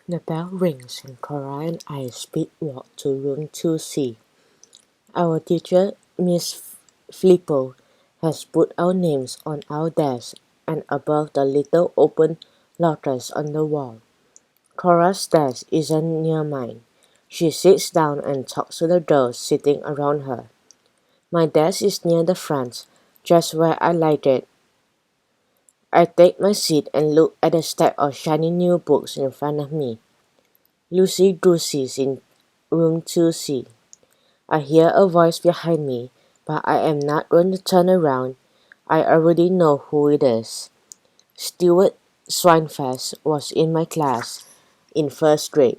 The bell rings and Cora and I speed walk to room 2C. Our teacher, Miss Flippo, has put our names on our desk and above the little open lotus on the wall. Cora's desk isn't near mine. She sits down and talks to the girls sitting around her. My desk is near the front, just where I like it. I take my seat and look at the stack of shiny new books in front of me. Lucy Goosey's in room 2C. I hear a voice behind me, but I am not going to turn around. I already know who it is. Stuart Swinefest was in my class in first grade,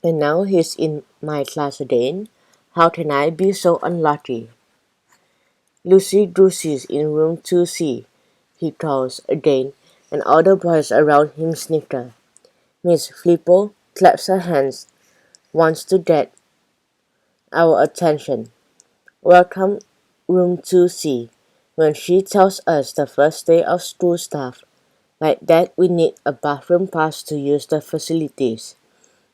and now he's in my class again. How can I be so unlucky? Lucy Goosey's in room 2C, he calls again, and all the boys around him snicker. Miss Flippo claps her hands, wants to get our attention. Welcome, room 2C. When she tells us the first day of school stuff, like that we need a bathroom pass to use the facilities.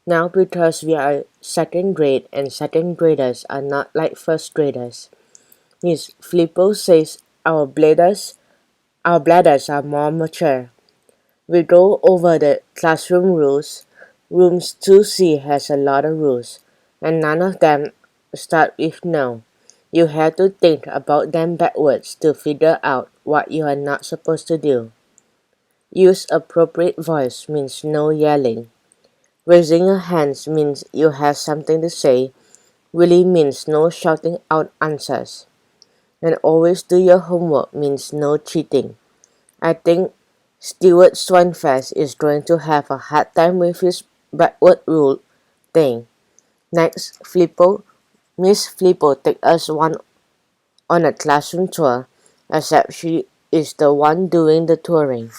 Now because we are second grade and second graders are not like first graders. Miss Flippo says our bladders are more mature. We go over the classroom rules. Room 2C has a lot of rules, and none of them start with no. You have to think about them backwards to figure out what you are not supposed to do. Use appropriate voice means no yelling. Raising your hands means you have something to say. Really means no shouting out answers. And always do your homework means no cheating. I think Stuart Swinefest is going to have a hard time with his backward rule thing. Next, Miss Flippo take us on a classroom tour, except she is the one doing the touring.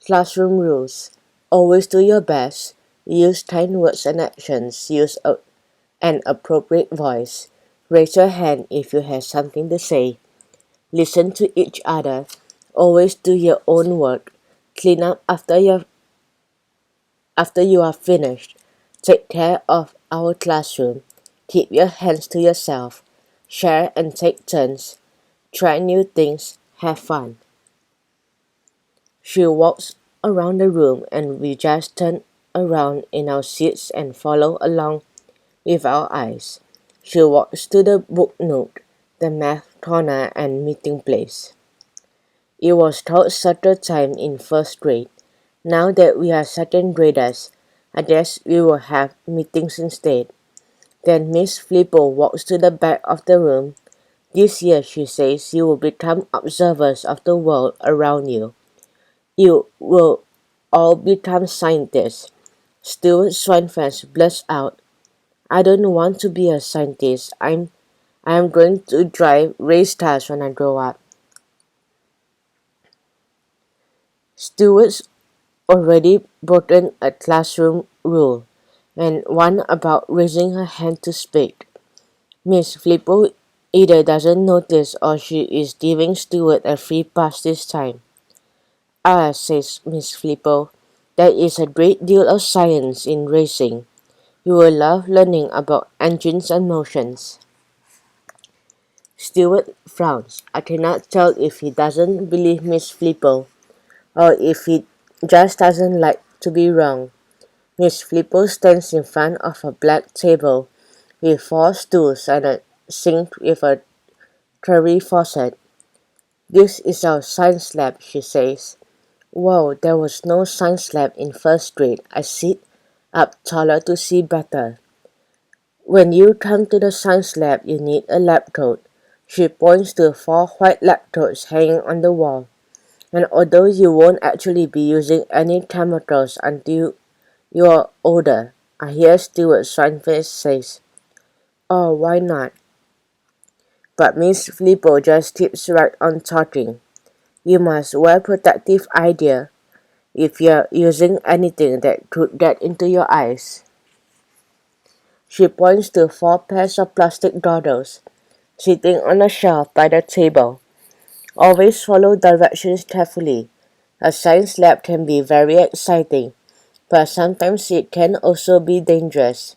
Classroom rules. Always do your best. Use kind words and actions. Use an appropriate voice. Raise your hand if you have something to say. Listen to each other. Always do your own work. Clean up after you are finished. Take care of our classroom. Keep your hands to yourself. Share and take turns. Try new things. Have fun. She walks around the room and we just turn around in our seats and follow along with our eyes. She walks to the book nook, the math corner and meeting place. It was taught such a time in first grade. Now that we are second graders, I guess we will have meetings instead. Then Miss Flippo walks to the back of the room. This year, she says, you will become observers of the world around you. You will all become scientists. Stuart Swinefest blurts out, I don't want to be a scientist. I am going to drive race cars when I grow up. Stuart's already broken a classroom rule, and one about raising her hand to speak. Miss Flippo either doesn't notice or she is giving Stuart a free pass this time. Ah, says Miss Flippo, there is a great deal of science in racing. You will love learning about engines and motions. Stuart frowns. I cannot tell if he doesn't believe Miss Flippo or if he just doesn't like to be wrong. Miss Flippo stands in front of a black table with 4 stools and a sink with a curvy faucet. This is our science lab, she says. Whoa, there was no science lab in first grade. I sit up taller to see better. When you come to the science lab, you need a lab coat. She points to 4 white lab coats hanging on the wall. And although you won't actually be using any chemicals until you're older, I hear Stuart Swinefest says, oh, why not? But Miss Flippo just keeps right on talking. You must wear protective eyewear if you're using anything that could get into your eyes. She points to 4 pairs of plastic goggles sitting on a shelf by the table. Always follow directions carefully. A science lab can be very exciting, but sometimes it can also be dangerous.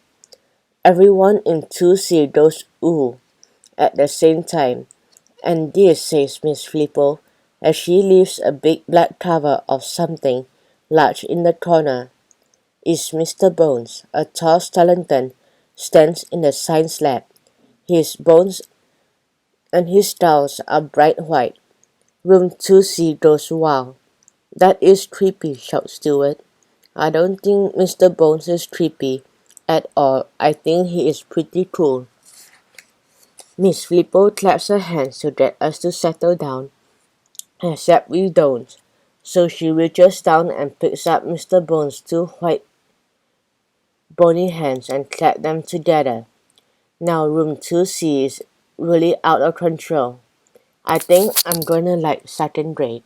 Everyone in 2C goes ooh at the same time, and this, says Miss Flippo, as she lifts a big black cover of something large in the corner, is Mr. Bones, a tall skeleton, stands in the science lab. His bones and his scales are bright white. Room 2C goes wow. That is creepy, shouts Stewart. I don't think Mr. Bones is creepy at all. I think he is pretty cool. Miss Flippo claps her hands to get us to settle down, except we don't. So she reaches down and picks up Mr. Bones' two white bony hands and claps them together. Now room 2C is really out of control. I think I'm gonna like second grade.